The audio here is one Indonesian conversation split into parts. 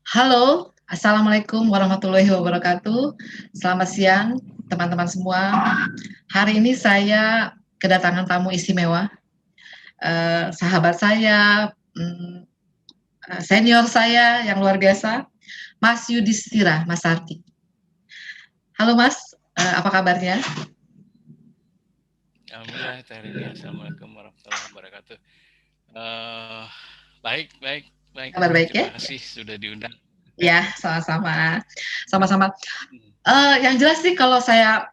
Halo, Assalamualaikum warahmatullahi wabarakatuh. Selamat siang, teman-teman semua. Hari ini saya kedatangan tamu istimewa, sahabat saya, senior saya yang luar biasa, Mas Yudhistira Mas Ardi. Halo Mas, apa kabarnya? Alhamdulillah, Teh Rini. Assalamualaikum warahmatullahi wabarakatuh. Eh, baik, baik, baik. Kabar baik ya? Terima kasih sudah diundang. Ya, sama-sama. Sama-sama. Hmm. Yang jelas sih kalau saya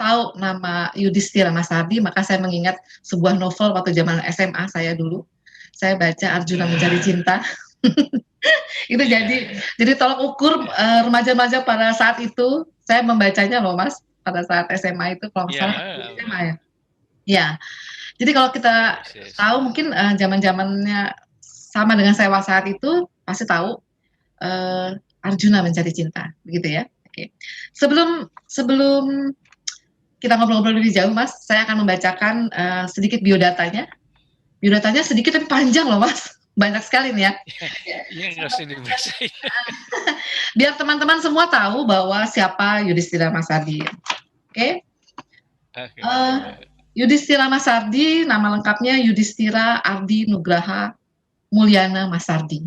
tahu nama Yudhistira Mas Ardi, maka saya mengingat sebuah novel waktu zaman SMA saya dulu. Saya baca Arjuna Mencari Cinta. Itu Ya, jadi tolok ukur ya, remaja-remaja pada saat itu saya membacanya loh Mas, pada saat SMA itu kalau nggak ya, salah SMA ya. Ya, jadi kalau kita yes, yes. tahu mungkin zaman-zamannya sama dengan saya saat itu pasti tahu Arjuna Mencari Cinta, begitu ya. Oke. Sebelum sebelum kita ngobrol-ngobrol lebih jauh, Mas, saya akan membacakan sedikit biodatanya. Biodatanya sedikit tapi panjang loh, Mas. Banyak sekali nih ya. Iya, nggak usah dibacain. Biar teman-teman semua tahu bahwa siapa Yudhistira Mas Ardi. Oke. Oke, Uh, Yudhistira Mas Ardi, nama lengkapnya Yudhistira Ardi Nugraha Mulyana Mas Ardi.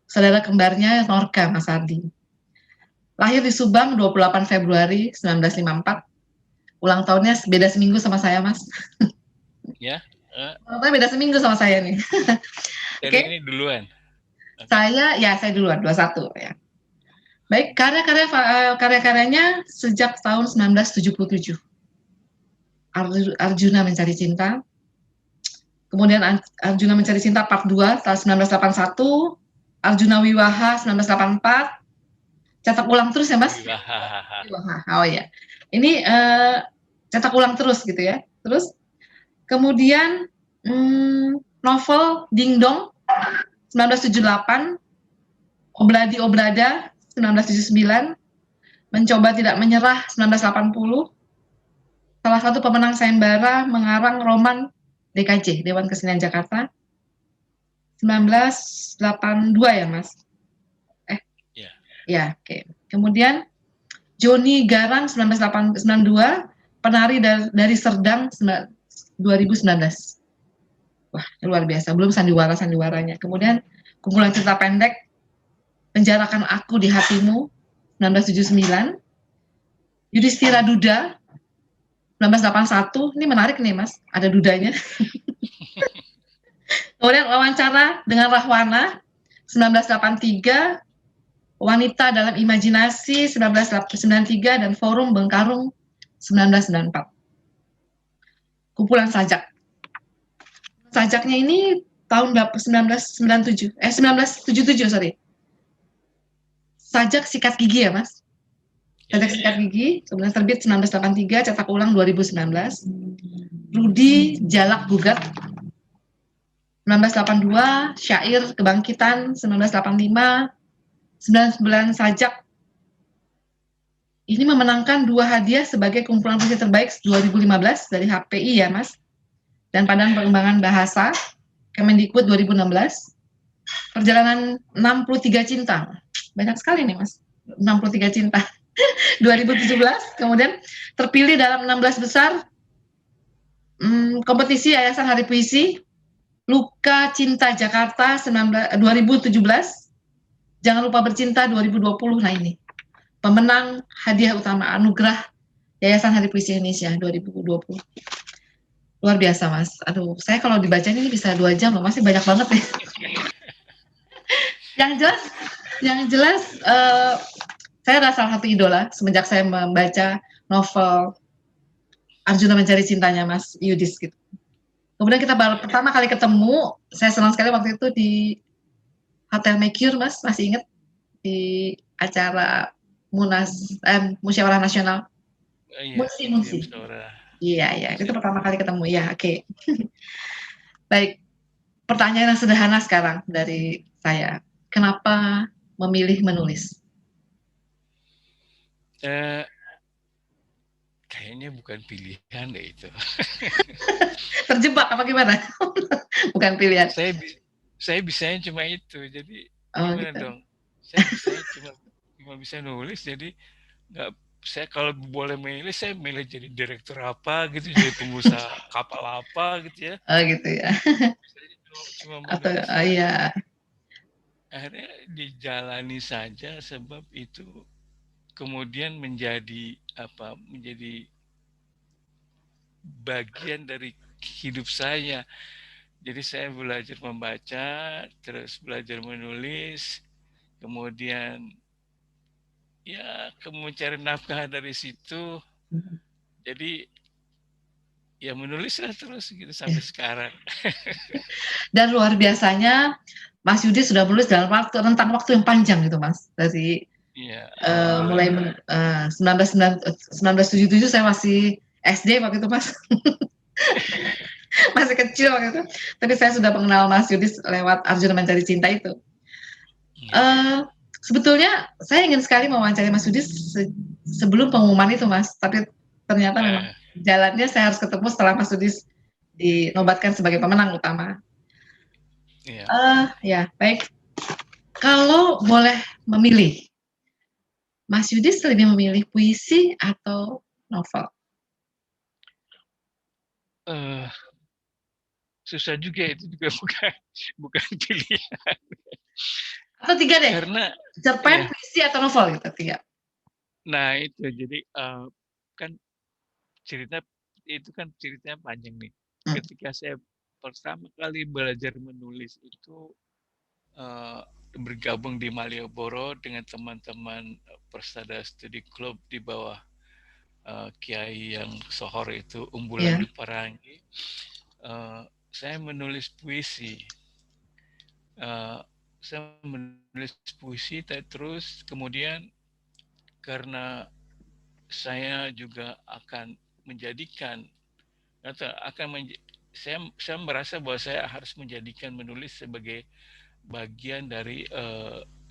Saudara kembarnya Norka Mas Ardi. Lahir di Subang 28 Februari 1954. Ulang tahunnya beda seminggu sama saya, Mas. ya. Ulang tahunnya beda seminggu sama saya nih. Teh Oke. Rini duluan. Oke. Saya duluan 21 ya. Baik, karya-karyanya sejak tahun 1977. Arjuna Mencari Cinta. Kemudian Arjuna Mencari Cinta Part 2 tahun 1981. Arjuna Wiwaha 1984. Cetak ulang terus ya, Mas? Wiwaha. Wiwaha. Oh ya. Ini cetak ulang terus gitu ya. Terus kemudian novel Ding Dong 1978, Obladi Oblada 1979, Mencoba Tidak Menyerah 1980, salah satu pemenang sayembara mengarang roman DKJ, Dewan Kesenian Jakarta, 1982 ya Mas? Ya. Ya, oke. Kemudian Joni Garang 1992, penari dari Serdang 2019. Wah, luar biasa. Belum sandiwaranya. Kemudian kumpulan cerita pendek Penjarakan Aku di Hatimu 1979, Yudhistira Duda 1981. Ini menarik nih Mas, ada dudanya. Kemudian Wawancara dengan Rahwana 1983, Wanita dalam Imajinasi 1993, dan Forum Bengkarung 1994. Kumpulan sajak. Sajaknya ini tahun 1977, sorry. Sajak Sikat Gigi ya Mas? Sajak Sikat Gigi, kemudian terbit 1983, cetak ulang 2019. Rudi Jalak Gugat 1982, Syair Kebangkitan 1985, 99 Sajak. Ini memenangkan 2 hadiah sebagai kumpulan puisi terbaik 2015 dari HPI ya Mas. Dan Badan Pengembangan Bahasa Kemendikbud 2016. Perjalanan 63 Cinta. Banyak sekali nih Mas. 63 Cinta. 2017, kemudian terpilih dalam 16 besar kompetisi Yayasan Hari Puisi, Luka Cinta Jakarta 2017, Jangan Lupa Bercinta 2020. Nah ini, pemenang hadiah utama anugerah Yayasan Hari Puisi Indonesia 2020. Luar biasa Mas. Aduh, saya kalau dibacanya ini bisa 2 jam loh, masih banyak banget nih. yang jelas saya adalah salah satu idola semenjak saya membaca novel Arjuna Mencari Cintanya Mas Yudhis gitu. Kemudian kita baru pertama kali ketemu, saya senang sekali waktu itu di Hotel Mercure Mas, masih ingat di acara Musyawarah Nasional. Iya, Musi. Musyawarah. Iya, itu pertama kali ketemu ya, oke. Baik, pertanyaan yang sederhana sekarang dari saya. Kenapa memilih menulis? Kayaknya bukan pilihan deh itu. Terjebak apa gimana? Bukan pilihan. saya bisanya cuma itu. Jadi Oh gimana gitu. dong? Saya cuma bisa nulis, jadi nggak, saya kalau boleh milih, saya milih jadi direktur apa gitu, jadi pengusaha kapal apa gitu ya. Oh gitu ya. Saya cuma Atau menulis oh, ya. iya. Akhirnya dijalani saja, sebab itu kemudian menjadi apa? Menjadi bagian dari hidup saya. Jadi saya belajar membaca, terus belajar menulis, kemudian ya kemudian cari nafkah dari situ. Jadi ya menulislah terus gitu Ya. sampai sekarang. Dan luar biasanya Mas Yudi sudah menulis dalam rentang waktu yang panjang gitu Mas. Dari Iya, mulai alhamdulillah. 1977 saya masih SD waktu itu Mas. Masih kecil waktu itu. Tapi saya sudah mengenal Mas Yudi lewat Arjuna Mencari Cinta itu. Iya. Eh, Sebetulnya saya ingin sekali mewawancari Mas Yudi sebelum pengumuman itu Mas. Tapi ternyata memang Eh, jalannya saya harus ketemu setelah Mas Yudi dinobatkan sebagai pemenang utama. iya. Ya, baik. Kalau boleh memilih, Mas Yudis lebih memilih puisi atau novel? Eh, susah juga, itu juga bukan bukan pilihan. Atau tiga deh, Karena cerpen, ya, puisi, atau novel gitu, tiga. nah itu jadi kan cerita itu kan ceritanya panjang nih. Hmm, Ketika saya pertama kali belajar menulis itu eh, bergabung di Malioboro dengan teman-teman Persada Studi Club di bawah Kiai yang sohor itu, Umbulan ya. Duparangi. Eh, saya menulis puisi. Eh, saya menulis puisi, terus kemudian karena saya juga akan menjadikan atau saya merasa bahwa saya harus menjadikan menulis sebagai bagian dari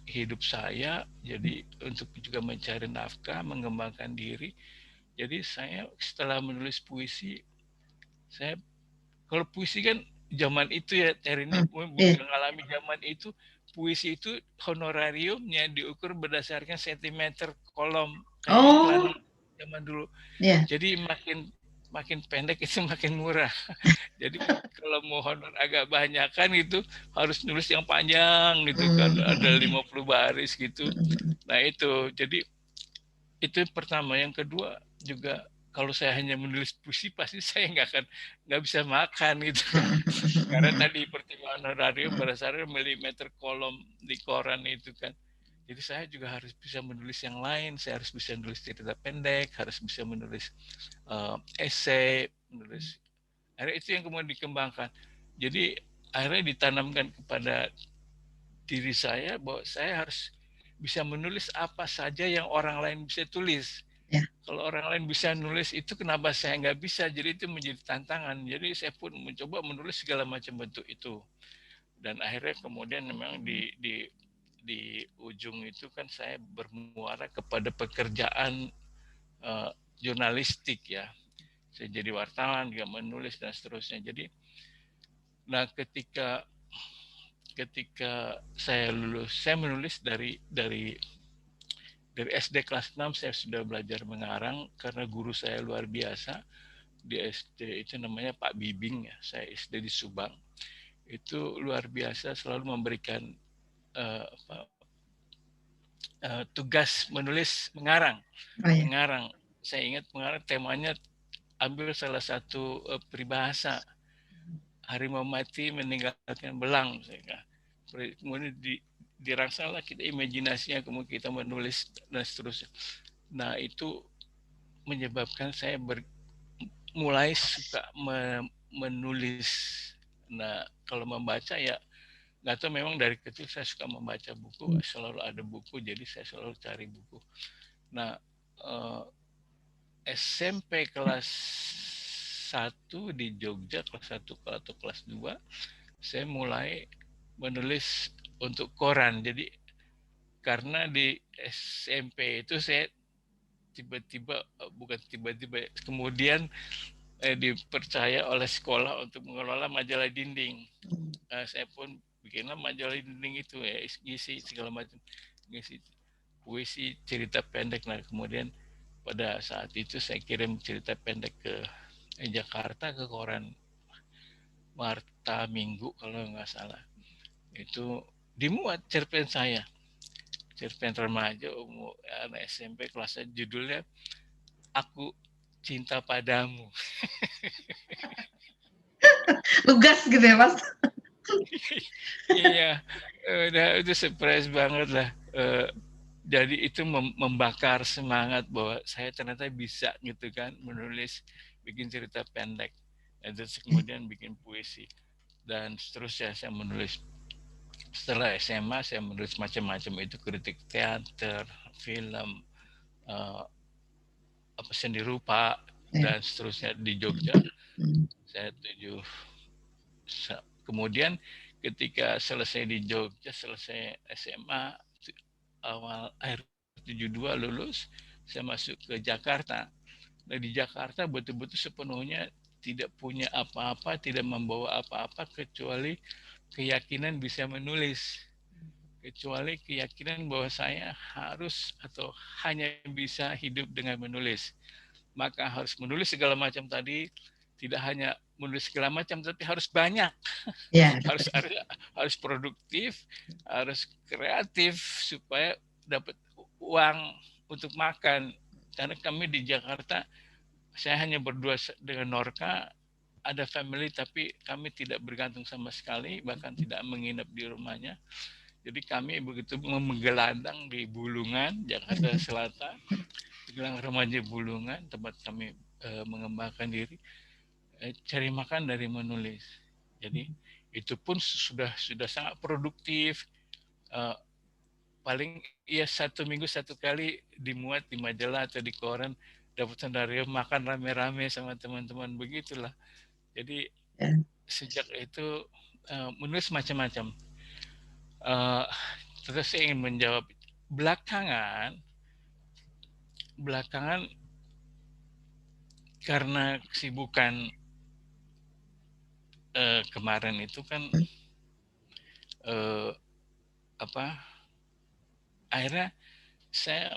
hidup saya, jadi untuk juga mencari nafkah, mengembangkan diri. Jadi saya setelah menulis puisi, saya, kalau puisi kan zaman itu ya, Terini Hmm, iya. mengalami zaman itu, puisi itu honorariumnya diukur berdasarkan sentimeter kolom kayak iklan Oh, zaman dulu. ya. Jadi makin makin pendek itu makin murah. Jadi kalau mau honor agak banyak kan itu harus nulis yang panjang gitu kan, Hmm, ada 50 baris gitu. hmm, Nah itu, jadi itu yang pertama. Yang kedua juga, kalau saya hanya menulis puisi pasti saya nggak bisa makan gitu kan. Karena hmm, tadi pertimbangan honorarium berdasarkan milimeter kolom di koran itu kan. Jadi saya juga harus bisa menulis yang lain. Saya harus bisa menulis cerita pendek, harus bisa menulis esai, menulis. Akhirnya itu yang kemudian dikembangkan. Jadi akhirnya ditanamkan kepada diri saya bahwa saya harus bisa menulis apa saja yang orang lain bisa tulis. ya. Kalau orang lain bisa nulis itu, kenapa saya nggak bisa? Jadi itu menjadi tantangan. Jadi saya pun mencoba menulis segala macam bentuk itu. Dan akhirnya kemudian memang di ujung itu kan saya bermuara kepada pekerjaan jurnalistik ya. Saya jadi wartawan, juga menulis dan seterusnya. Jadi, nah ketika ketika saya lulus, saya menulis dari SD kelas 6 saya sudah belajar mengarang karena guru saya luar biasa. Di SD itu namanya Pak Bibing ya. Saya SD di Subang. Itu luar biasa, selalu memberikan apa, tugas menulis mengarang. Oh ya. Mengarang. Saya ingat mengarang temanya ambil salah satu peribahasa, harimau mati meninggalkan belang. Kemudian dirangsanglah kita imajinasinya, kemudian kita menulis dan seterusnya. Nah itu menyebabkan saya mulai suka menulis. Nah kalau membaca ya nggak tahu, memang dari kecil saya suka membaca buku, selalu ada buku, jadi saya selalu cari buku. Nah eh, SMP kelas 1 di Jogja, kelas 1 atau kelas 2 saya mulai menulis untuk koran. Jadi karena di SMP itu saya tiba-tiba, bukan tiba-tiba, kemudian dipercaya oleh sekolah untuk mengelola majalah dinding. Saya pun bikinlah majalah dinding itu ya, isi segala macam, ngisi puisi, cerita pendek. Nah kemudian pada saat itu saya kirim cerita pendek ke Jakarta, ke koran Warta Minggu kalau nggak salah. Itu dimuat cerpen saya, cerpen remaja umur anak SMP kelas 1, judulnya Aku Cinta Padamu. Lugas gitu ya Mas. Iya, udah itu surprise banget lah. Jadi itu membakar semangat bahwa saya ternyata bisa gitu kan menulis, bikin cerita pendek, dan terus kemudian bikin puisi, dan seterusnya saya menulis. Setelah SMA saya menulis macam-macam, itu kritik teater, film, eh, apa seni rupa Ya. dan seterusnya di Jogja. Saya tuju. Kemudian ketika selesai di Jogja, selesai SMA, awal akhir 72 lulus, saya masuk ke Jakarta. Nah di Jakarta betul-betul sepenuhnya tidak punya apa-apa, tidak membawa apa-apa kecuali keyakinan bisa menulis, kecuali keyakinan bahwa saya harus atau hanya bisa hidup dengan menulis. Maka harus menulis segala macam tadi, tidak hanya menulis segala macam, tapi harus banyak, Ya, harus betul. harus produktif, harus kreatif supaya dapat uang untuk makan. Karena kami di Jakarta, saya hanya berdua dengan Norka, ada family tapi kami tidak bergantung sama sekali, bahkan tidak menginap di rumahnya. Jadi kami begitu menggelandang di Bulungan, Jakarta Selatan, Gelang Remaja Bulungan, tempat kami mengembangkan diri, cari makan dari menulis. Jadi itu pun sudah sangat produktif. Eh, Paling ya 1 minggu 1 kali dimuat di majalah atau di koran, dapat honorarium, makan rame-rame sama teman-teman, begitulah. Jadi Ya. sejak itu menulis macam-macam. Uh, Terus saya ingin menjawab, belakangan belakangan karena kesibukan kemarin itu kan uh, apa akhirnya saya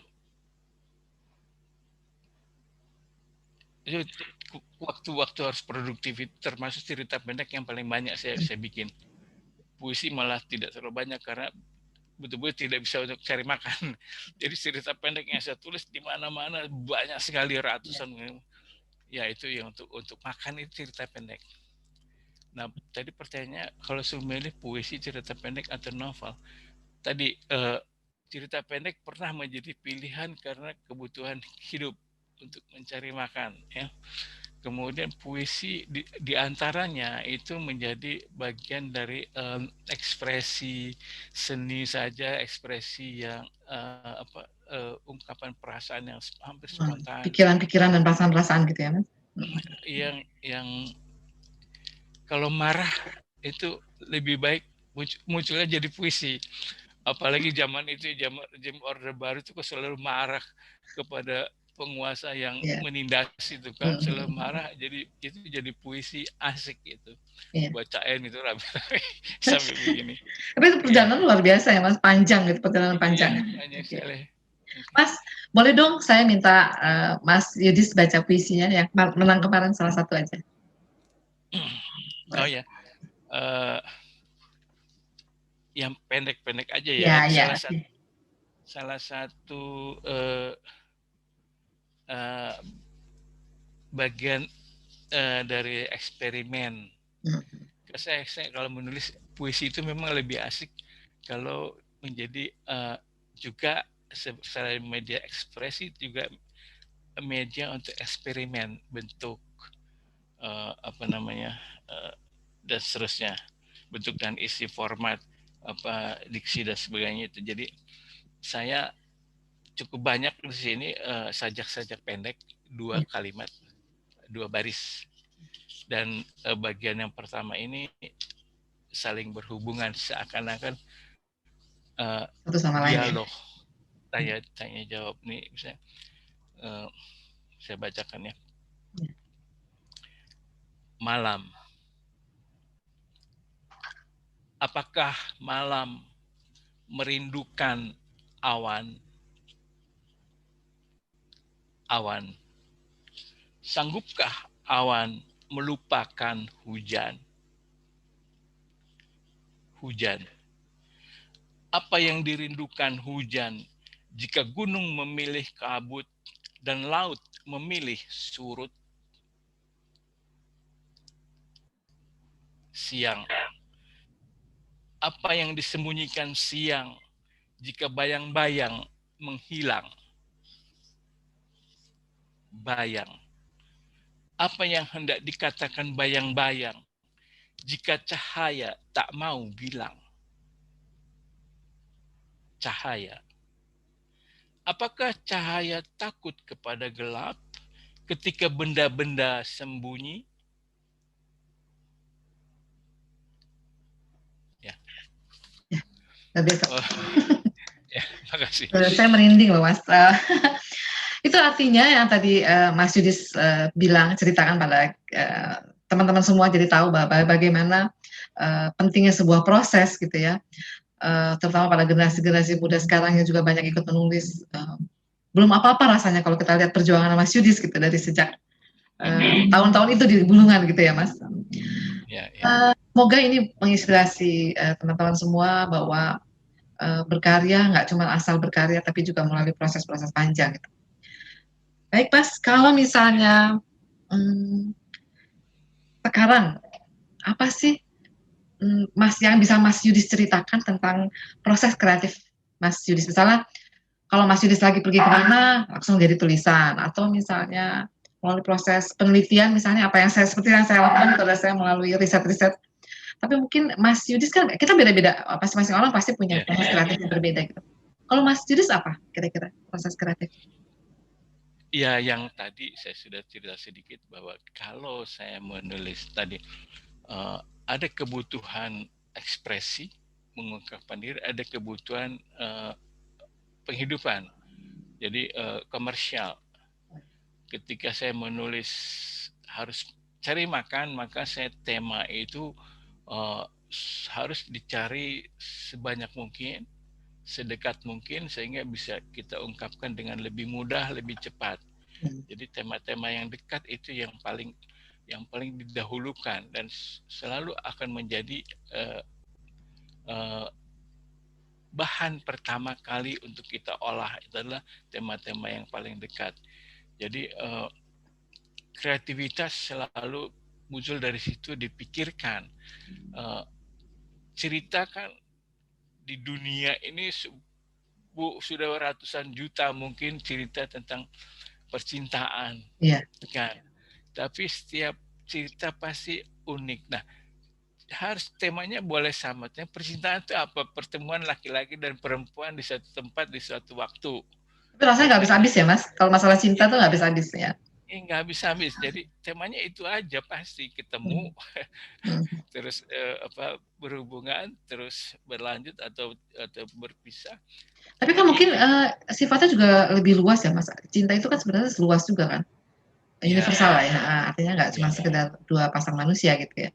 waktu-waktu harus produktif, termasuk cerita pendek yang paling banyak saya bikin. Puisi malah tidak terlalu banyak karena betul-betul tidak bisa untuk cari makan. Jadi cerita pendek yang saya tulis di mana-mana banyak sekali, ratusan. Ya itu yang untuk makan itu cerita pendek. Nah tadi pertanyaannya kalau suruh milih puisi, cerita pendek atau novel. Tadi cerita pendek pernah menjadi pilihan karena kebutuhan hidup untuk mencari makan, ya. Kemudian puisi di antaranya itu menjadi bagian dari ekspresi seni saja, ekspresi yang ungkapan perasaan yang hampir spontan, Pikiran-pikiran dan perasaan-perasaan gitu ya Mas. yang kalau marah itu lebih baik munculnya jadi puisi. Apalagi zaman itu, jam Orde Baru itu kok selalu marah kepada penguasa yang Ya. menindas itu kan, selalu marah, jadi itu jadi puisi asik itu, Ya. bacain itu rame-rame sampai begini. Tapi itu Iya, perjalanan luar biasa ya Mas, panjang gitu, perjalanan iya, panjang. banyak Oke. sekali. Okay. Mas, boleh dong saya minta Mas Yudis baca puisinya yang menang kemarin salah satu aja. Oh ya, uh, yang pendek-pendek aja ya. Ya, ya. Salah satu uh, uh, bagian dari eksperimen. Saya kalau menulis puisi itu memang lebih asik kalau menjadi juga selain media ekspresi, juga media untuk eksperimen bentuk apa namanya dan seterusnya, bentuk dan isi, format, apa diksi dan sebagainya itu. Jadi saya cukup banyak di sini sajak-sajak pendek, 2 kalimat, 2 baris. Dan bagian yang pertama ini saling berhubungan, seakan-akan Satu sama lain ya. dialog, tanya jawab nih, misalnya saya bacakan ya. Malam, Apakah malam merindukan awan? Awan. Sanggupkah awan melupakan hujan? Hujan. Apa yang dirindukan hujan jika gunung memilih kabut dan laut memilih surut? Siang. Apa yang disembunyikan siang jika bayang-bayang menghilang? Bayang. Apa yang hendak dikatakan bayang-bayang jika cahaya tak mau bilang? Cahaya. Apakah cahaya takut kepada gelap ketika benda-benda sembunyi? Ya. Ya, nggak biasa. Oh, ya, makasih. Saya merinding loh Mas. Itu artinya yang tadi Mas Yudis bilang, ceritakan pada teman-teman semua jadi tahu bahwa bagaimana pentingnya sebuah proses gitu ya. Terutama pada generasi-generasi muda sekarang yang juga banyak ikut menulis. Belum apa-apa rasanya kalau kita lihat perjuangan Mas Yudis gitu dari sejak tahun-tahun itu di Bulungan gitu ya Mas. Ya, ya. Semoga ini menginspirasi teman-teman semua bahwa berkarya nggak cuma asal berkarya tapi juga melalui proses-proses panjang gitu. Baik Mas, kalau misalnya sekarang apa sih Mas yang bisa Mas Yudis ceritakan tentang proses kreatif Mas Yudis? Misalnya kalau Mas Yudis lagi pergi kemana langsung jadi tulisan, atau misalnya melalui proses penelitian, misalnya apa yang saya seperti yang saya lakukan pada saya melalui riset-riset. Tapi mungkin Mas Yudis kan kita beda-beda, masing-masing orang pasti punya Ya. proses kreatif yang berbeda gitu. Kalau Mas Yudis apa kira-kira proses kreatif? Ya, yang tadi saya sudah cerita sedikit bahwa kalau saya menulis tadi ada kebutuhan ekspresi, mengungkapkan diri, ada kebutuhan penghidupan. Jadi komersial. Ketika saya menulis harus cari makan, maka saya tema itu harus dicari sebanyak mungkin, sedekat mungkin sehingga bisa kita ungkapkan dengan lebih mudah, lebih cepat. Jadi tema-tema yang dekat itu yang paling didahulukan dan selalu akan menjadi bahan pertama kali untuk kita olah. Itu adalah tema-tema yang paling dekat. Jadi kreativitas selalu muncul dari situ, dipikirkan. Cerita kan di dunia ini sudah ratusan juta mungkin cerita tentang percintaan, kan? Tapi setiap cerita pasti unik. Nah, harus temanya boleh sama. Percintaan itu apa? Pertemuan laki-laki dan perempuan di satu tempat di suatu waktu. Tapi rasanya nggak habis-habis ya Mas. Kalau masalah cinta tuh nggak habis-habis ya. Nggak habis-habis. Jadi temanya itu aja, pasti ketemu, terus berhubungan, terus berlanjut atau berpisah. Tapi kan mungkin sifatnya juga lebih luas ya Mas. Cinta itu kan sebenarnya luas juga kan. Universal lah ya. Artinya nggak cuma sekedar dua pasang manusia gitu ya.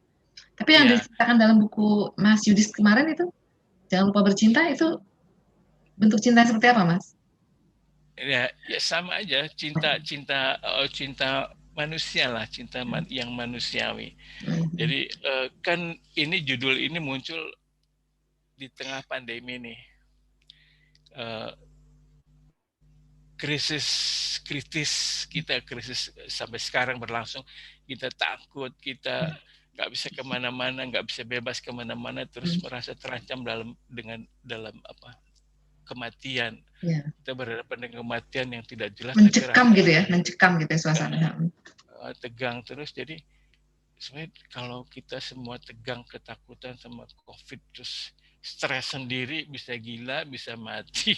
Tapi yang diceritakan dalam buku Mas Yudis kemarin itu, Jangan Lupa Bercinta, itu bentuk cinta seperti apa Mas? Ya sama aja, cinta manusia lah, cinta yang manusiawi. Jadi kan ini judul ini muncul di tengah pandemi nih, kritis sampai sekarang berlangsung. Kita takut, kita nggak bisa kemana-mana, nggak bisa bebas kemana-mana, terus merasa terancam dalam kematian. Kita berhadapan dengan kematian yang tidak jelas. Mencekam gitu ya, mencekam gitu ya suasana. Tegang terus. Jadi sebenarnya kalau kita semua tegang, ketakutan sama COVID, terus stres sendiri, bisa gila, bisa mati,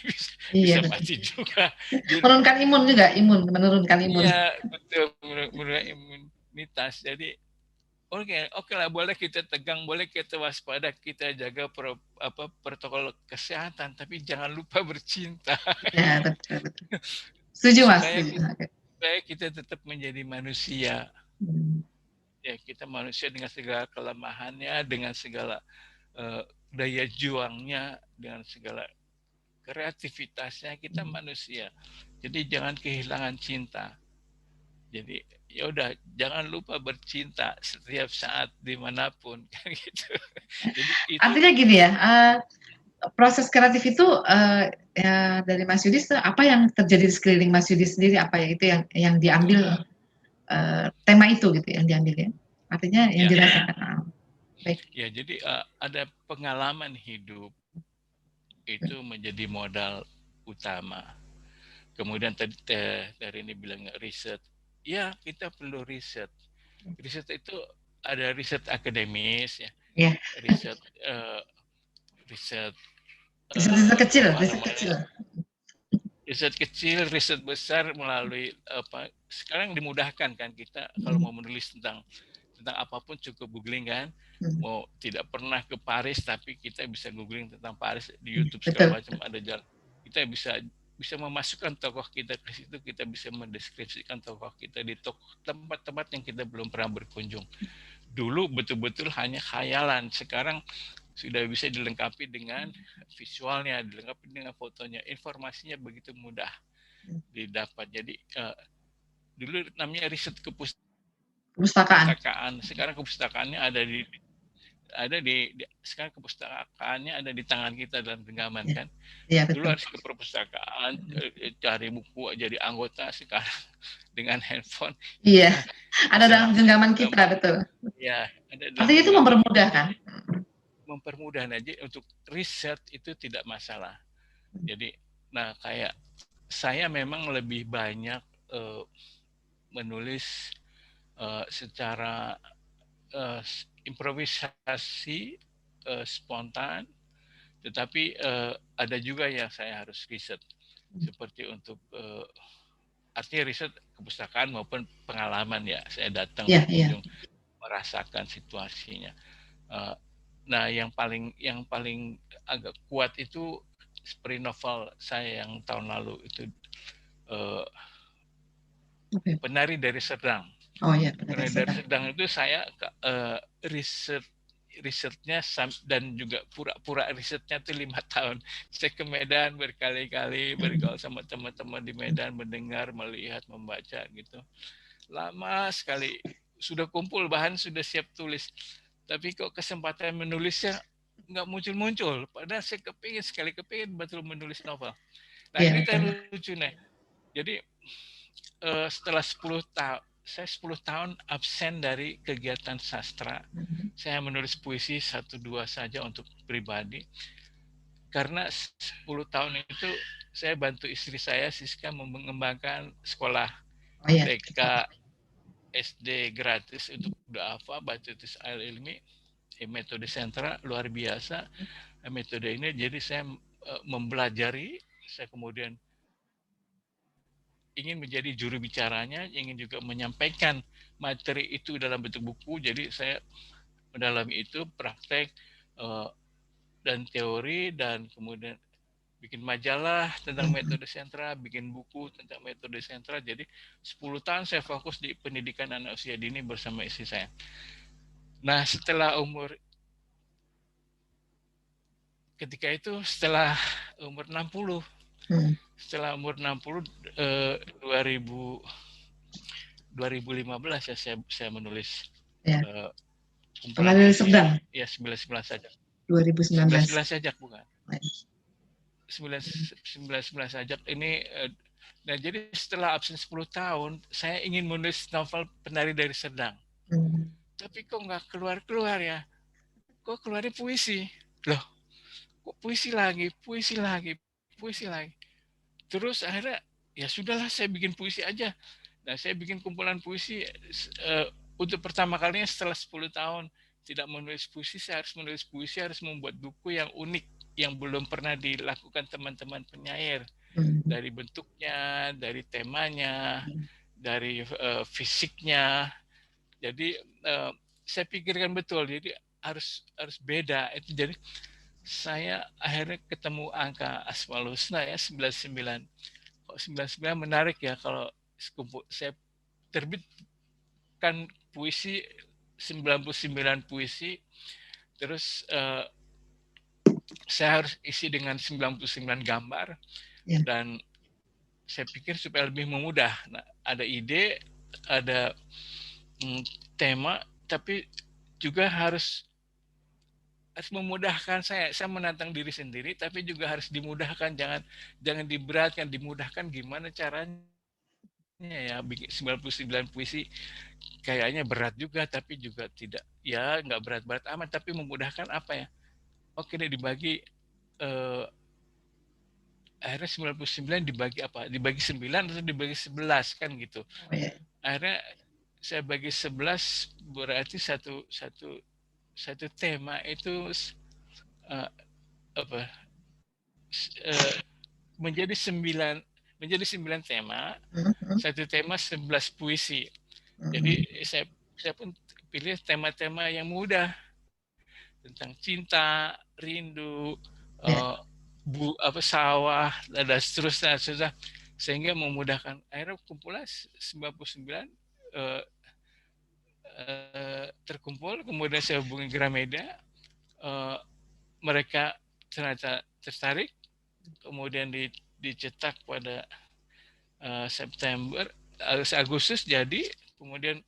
bisa mati juga. Menurunkan imun juga, menurunkan imun. Iya, betul, menurunkan imunitas. Jadi oke lah, boleh kita tegang, boleh kita waspada, kita jaga protokol kesehatan, tapi jangan lupa bercinta. Ya, betul. Setuju Mas. Supaya kita tetap menjadi manusia. Ya, kita manusia dengan segala kelemahannya, dengan segala daya juangnya, dengan segala kreativitasnya. Kita manusia, jadi jangan kehilangan cinta. Jadi ya udah, jangan lupa bercinta setiap saat dimanapun kan gitu. Jadi itu Artinya gini ya, proses kreatif itu ya, dari Mas Yudi, apa yang terjadi di sekeliling Mas Yudi sendiri, apa ya itu yang diambil, tema itu gitu yang diambil ya. Artinya yang ya dirasakan. Baik. ya jadi ada pengalaman hidup itu menjadi modal utama. Kemudian tadi dari ini bilang riset, ya kita perlu riset. Riset itu ada riset akademis ya, Ya, riset riset riset kecil, apa riset namanya, kecil. riset kecil, riset besar melalui apa, sekarang dimudahkan kan kita kalau mau menulis tentang apapun cukup googling kan. Mau tidak pernah ke Paris tapi kita bisa googling tentang Paris di YouTube segala Betul. macam, ada jalan. Kita bisa memasukkan tokoh kita ke situ, kita bisa mendeskripsikan tokoh kita di tempat-tempat yang kita belum pernah berkunjung. Dulu betul-betul hanya khayalan, sekarang sudah bisa dilengkapi dengan visualnya, dilengkapi dengan fotonya, informasinya begitu mudah didapat. Jadi dulu namanya riset Perpustakaan. kepustakaan, sekarang kepustakaannya sekarang kepustakaannya ada di tangan kita dalam genggaman Ya, kan. ya Dulu betul. harus ke perpustakaan, cari buku, jadi anggota. Sekarang dengan handphone Iya, kita ada bisa dalam langsung genggaman kita, betul. ya, ada dalam Artinya itu genggaman kita. mempermudah kan? Jadi mempermudah aja untuk riset itu tidak masalah. Jadi nah kayak saya memang lebih banyak menulis secara improvisasi, spontan, tetapi ada juga yang saya harus riset, seperti untuk artinya riset kepustakaan maupun pengalaman ya, saya datang Iya, iya. berkunjung merasakan situasinya. Nah yang paling agak kuat itu seperti novel saya yang tahun lalu itu, Oke. Penari dari Serdang. Oh iya, Penari dari sedang. Serdang itu saya risetnya dan juga pura-pura risetnya itu 5 tahun. Saya ke Medan berkali-kali, bergaul sama teman-teman di Medan, mendengar, melihat, membaca gitu. Lama sekali, sudah kumpul bahan, sudah siap tulis, tapi kok kesempatan menulisnya nggak muncul-muncul. Padahal saya kepingin betul menulis novel. Nah Iya, ini betul. lucu nih. Jadi setelah 10 tahun, saya 10 tahun absen dari kegiatan sastra. Saya menulis puisi 1-2 saja untuk pribadi. Karena 10 tahun itu saya bantu istri saya, Siska, mengembangkan sekolah Oh iya. TK, SD gratis untuk Da'afa, baca tulis al ilmi, metode sentra luar biasa. Metode ini jadi saya mempelajari, saya kemudian ingin menjadi juru bicaranya, ingin juga menyampaikan materi itu dalam bentuk buku. Jadi saya mendalami itu, praktek dan teori, dan kemudian bikin majalah tentang metode sentra, bikin buku tentang metode sentra. Jadi 10 tahun saya fokus di pendidikan anak usia dini bersama istri saya. Nah setelah umur 60, setelah umur 60 2015 ya saya menulis Ya. kumpulan Penari puisi Serdang ya 19 sajak. 2019. 19 sajak bukan. 19 sajak ini nah jadi setelah absen 10 tahun saya ingin menulis novel Penari dari Serdang. Tapi kok nggak keluar ya. Kok keluarnya puisi. Loh, kok puisi lagi. Terus akhirnya ya sudahlah, saya bikin puisi aja. Nah, saya bikin kumpulan puisi untuk pertama kalinya setelah 10 tahun tidak menulis puisi. Saya harus menulis puisi, harus membuat buku yang unik, yang belum pernah dilakukan teman-teman penyair. Dari bentuknya, dari temanya, dari fisiknya. Jadi saya pikirkan betul, jadi harus beda. Itu jadi saya akhirnya ketemu angka Asmaul Husna ya 99. Kok 99 menarik ya, kalau saya terbitkan puisi 99 puisi, terus saya harus isi dengan 99 gambar Ya. dan saya pikir supaya lebih memudah. Nah, ada ide, ada tema, tapi juga harus memudahkan saya. Saya menantang diri sendiri, tapi juga harus dimudahkan. Jangan diberatkan, dimudahkan gimana caranya ya. Bikin 99 puisi kayaknya berat juga, tapi juga tidak. Ya nggak berat-berat amat, tapi memudahkan apa ya? Oke deh dibagi. Akhirnya 99 dibagi apa? Dibagi 9 atau dibagi 11 kan gitu. Oh, ya. Akhirnya saya bagi 11 berarti satu tema itu apa menjadi 9 tema, satu tema 11 puisi. Jadi saya pun pilih tema-tema yang mudah tentang cinta, rindu, Ya. sawah dan seterusnya, sehingga memudahkan. Akhirnya kumpulah 99 terkumpul, kemudian saya hubungi Gramedia, mereka ternyata tertarik, kemudian dicetak pada September, Agustus jadi, kemudian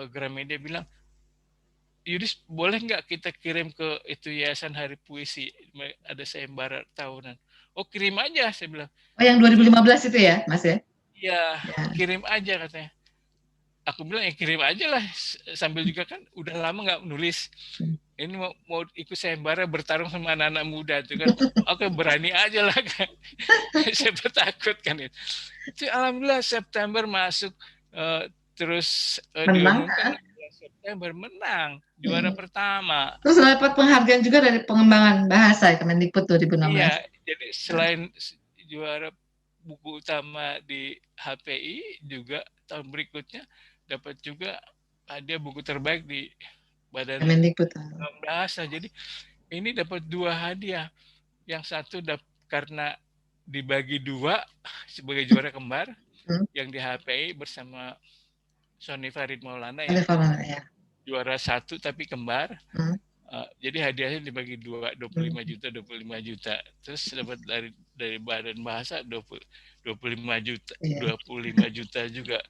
Gramedia bilang, Yudis boleh nggak kita kirim ke itu Yayasan Hari Puisi, ada sayembara tahunan. Oh kirim aja, saya bilang. Oh, yang 2015 itu ya, Mas ya? Ya, Ya. kirim aja katanya. Aku bilang ya kirim aja lah, sambil juga kan udah lama nggak nulis. Ini mau ikut sayembara bertarung sama anak-anak muda itu kan. Oke berani aja lah kan. Siapa takut kan itu. Alhamdulillah September masuk, terus Menang. diumumkan September menang juara pertama. Terus dapat penghargaan juga dari pengembangan bahasa ya, Kemendikbud 2016. Iya, jadi selain juara buku utama di HPI, juga tahun berikutnya dapat juga hadiah buku terbaik di Badan Kemendikbud. Bahasa. Jadi ini dapat 2 hadiah. Yang satu karena dibagi 2 sebagai juara kembar, yang di HPI bersama Sony Farid Maulana yang Ya. juara 1 tapi kembar. Jadi hadiahnya dibagi 25 juta, 25 juta. Terus dapat dari Badan Bahasa 25 juta, 25 juta juga.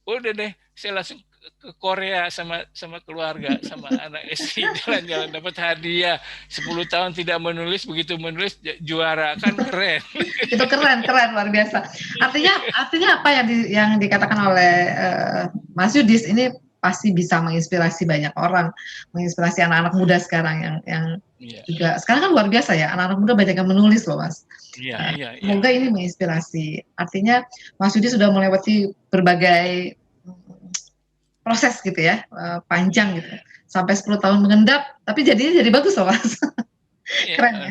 Udah deh, saya langsung ke Korea sama keluarga, sama anak istri, jalan-jalan dapat hadiah. 10 tahun tidak menulis, begitu menulis juara, kan keren. Itu keren luar biasa. Artinya apa yang dikatakan oleh Mas Yudis ini pasti bisa menginspirasi banyak orang, menginspirasi anak-anak muda sekarang yang juga sekarang kan luar biasa ya, anak-anak muda banyak yang menulis loh, Mas. Semoga ini menginspirasi. Artinya Mas Yudis sudah melewati berbagai proses gitu ya, panjang gitu, sampai 10 tahun mengendap, tapi jadinya jadi bagus loh, Mas. Keren ya.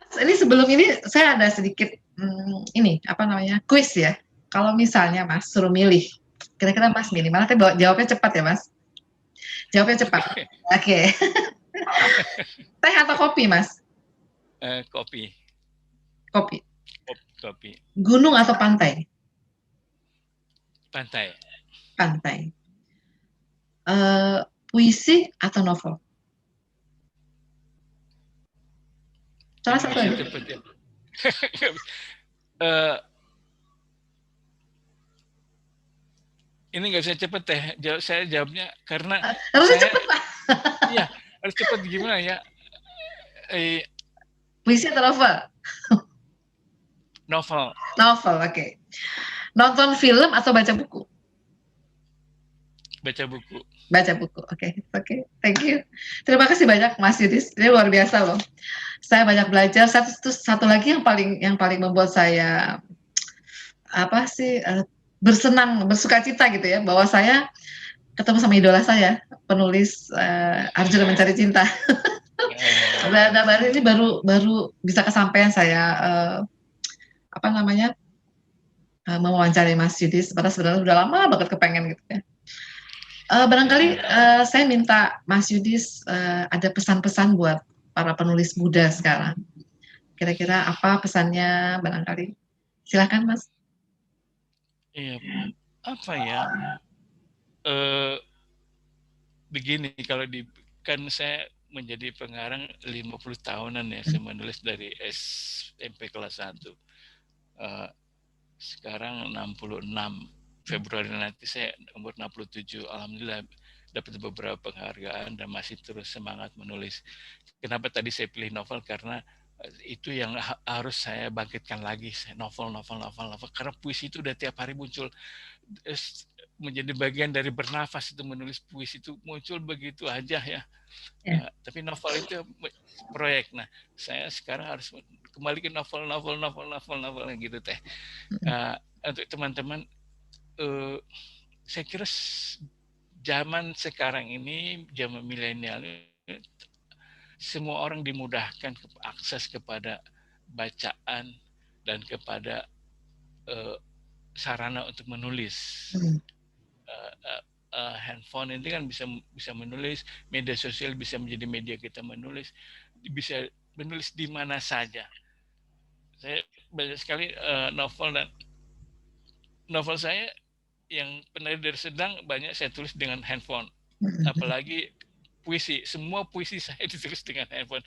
Mas, ini sebelum ini saya ada sedikit kuis ya. Kalau misalnya Mas suruh milih, kira-kira Mas milih mana? Tapi jawabnya cepat ya, Mas. Jawabnya cepat. Oke. Teh atau kopi, Mas? Kopi. Kopi. Gunung atau pantai? Pantai. Pantai. Puisi atau novel? Salah satu aja. Ini nggak bisa cepet teh. Saya jawabnya karena harus cepet lah. Iya, harus cepet gimana ya? Puisi atau novel? Novel. Novel, oke. Nonton film atau baca buku? Baca buku. Baca buku, oke. Thank you. Terima kasih banyak Mas Yudis. Ini luar biasa loh. Saya banyak belajar. Satu lagi yang paling membuat saya bersuka cita gitu ya, bahwa saya ketemu sama idola saya, penulis Arjuna Mencari Cinta. Dan hari ini baru bisa kesampaian saya mewawancari Mas Yudis, padahal sebenarnya sudah lama banget kepengen gitu ya. Barangkali saya minta Mas Yudis ada pesan-pesan buat para penulis muda sekarang. Kira-kira apa pesannya barangkali? Silakan Mas. Iya, apa ya? Begini, kan saya menjadi pengarang 50 tahunan ya, saya menulis dari SMP kelas 1. Sekarang 66, Februari nanti saya umur 67. Alhamdulillah dapat beberapa penghargaan dan masih terus semangat menulis. Kenapa tadi saya pilih novel? Karena itu yang harus saya bangkitkan lagi, novel. Karena puisi itu udah tiap hari muncul, menjadi bagian dari bernafas itu, menulis puisi itu muncul begitu aja ya. Tapi novel itu proyek. Nah, saya sekarang harus kembali ke novel gitu teh. Untuk teman-teman, saya kira zaman sekarang ini, zaman milenial, semua orang dimudahkan akses kepada bacaan dan kepada sarana untuk menulis. Handphone ini kan bisa menulis, media sosial bisa menjadi media kita menulis, bisa menulis di mana saja. Saya banyak sekali novel saya yang Penari dari Sedang banyak saya tulis dengan handphone, apalagi puisi, semua puisi saya ditulis dengan handphone.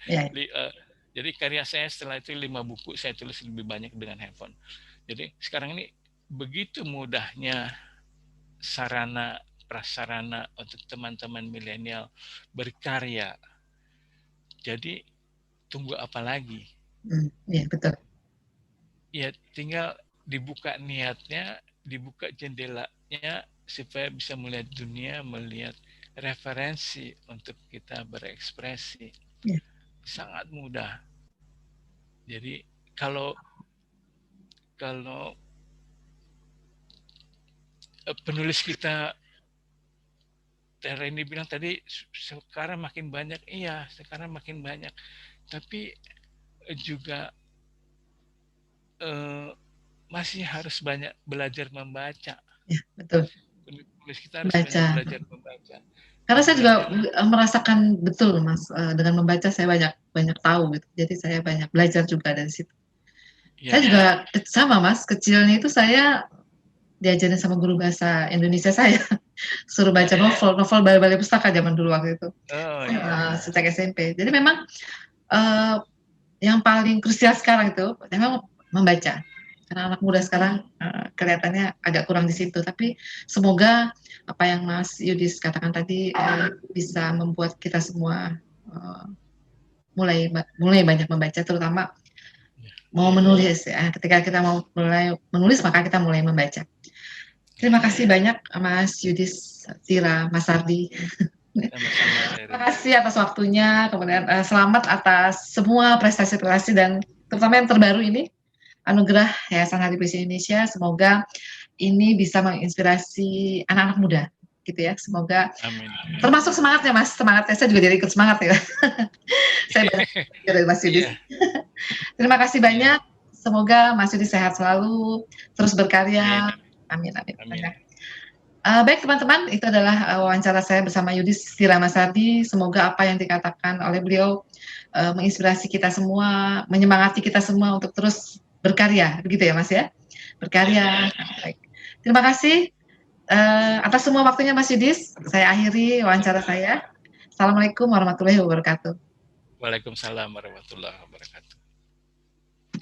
Jadi karya saya setelah itu 5 buku saya tulis lebih banyak dengan handphone. Jadi sekarang ini begitu mudahnya sarana prasarana untuk teman-teman milenial berkarya. Jadi tunggu apa lagi? Iya, betul. Ya tinggal dibuka niatnya, dibuka jendelanya supaya bisa melihat dunia, melihat referensi untuk kita berekspresi. Sangat mudah. Jadi kalau penulis kita, Reni bilang tadi sekarang makin banyak, iya sekarang makin banyak, tapi juga masih harus banyak belajar membaca. Ya, betul. Penulis kita harus banyak belajar membaca. Karena saya juga merasakan betul, Mas, dengan membaca saya banyak tahu gitu. Jadi saya banyak belajar juga dari situ. Saya juga sama, Mas, kecilnya itu saya diajarin sama guru bahasa Indonesia saya, suruh baca novel balai pustaka zaman dulu waktu itu. Sejak SMP. Jadi memang yang paling krusial sekarang itu memang membaca. Karena anak muda sekarang kelihatannya agak kurang di situ. Tapi semoga apa yang Mas Yudis katakan tadi bisa membuat kita semua mulai banyak membaca, terutama mau menulis ya. Ketika kita mau mulai menulis, maka kita mulai membaca. Terima kasih banyak Mas Yudis Tira Masardi. Terima kasih atas waktunya, kemudian selamat atas semua prestasi-prestasi dan terutama yang terbaru ini, anugerah Yayasan Hari Puisi Indonesia. Semoga ini bisa menginspirasi anak-anak muda, gitu ya. Semoga termasuk semangatnya, Mas. Semangatnya saya juga jadi ikut semangat ya. Saya banyak dari Mas Yudis. Terima kasih banyak. Semoga Mas Yudis sehat selalu, terus berkarya. Amin. Baik teman-teman, itu adalah wawancara saya bersama Yudis Tira Masardi. Semoga apa yang dikatakan oleh beliau menginspirasi kita semua, menyemangati kita semua untuk terus berkarya, begitu ya Mas ya? Berkarya. Baik. Terima kasih atas semua waktunya Mas Yudis. Saya akhiri wawancara saya. Assalamualaikum warahmatullahi wabarakatuh. Waalaikumsalam warahmatullahi wabarakatuh.